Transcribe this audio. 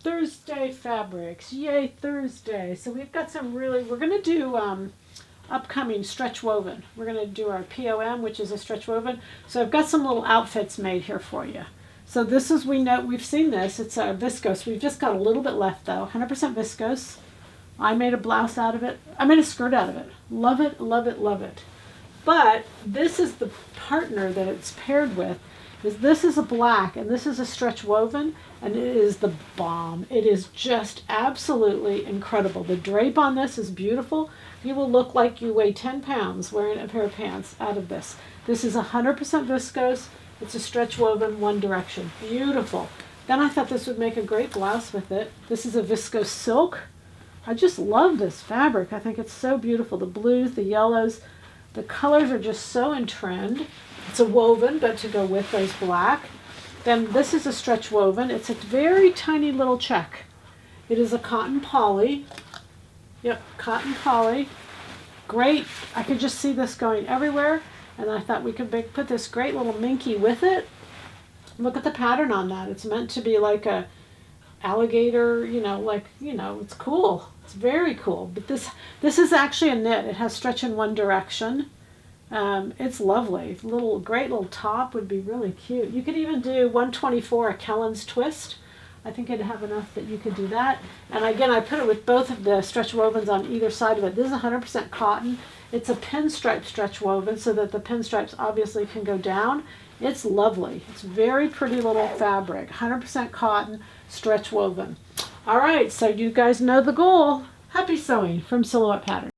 Thursday fabrics. Yay, Thursday. So we've got some really, we're going to do upcoming stretch woven. We're going to do our POM, which is a stretch woven. So I've got some little outfits made here for you. So this is, we know, we've seen this. It's a viscose. We've just got a little bit left though. 100% viscose. I made a blouse out of it. I made a skirt out of it. Love it, love it, love it. But this is the partner that it's paired with. This is a black and this is a stretch woven, and it is the bomb. It is just absolutely incredible. The drape on this is beautiful. You will look like you weigh 10 pounds wearing a pair of pants out of this. This is 100% viscose. It's a stretch woven, one direction. Beautiful. Then I thought this would make a great blouse with it. This is a viscose silk. I just love this fabric. I think it's so beautiful. The blues, the yellows, the colors are just so in trend. It's a woven, but to go with those black. Then this is a stretch woven. It's a very tiny little check. It is a cotton poly. Yep, cotton poly. Great. I could just see this going everywhere. And I thought we could put this great little minky with it. Look at the pattern on that. It's meant to be like a alligator, it's cool. It's very cool. But this is actually a knit. It has stretch in one direction. It's lovely. Great little top would be really cute. You could even do 124 a Kellen's twist. I think it'd have enough that you could do that. And again, I put it with both of the stretch wovens on either side of it. This is 100% cotton. It's a pinstripe stretch woven so that the pinstripes obviously can go down. It's lovely. It's very pretty little fabric. 100% cotton, stretch woven. All right, so you guys know the goal. Happy sewing from Silhouette Pattern.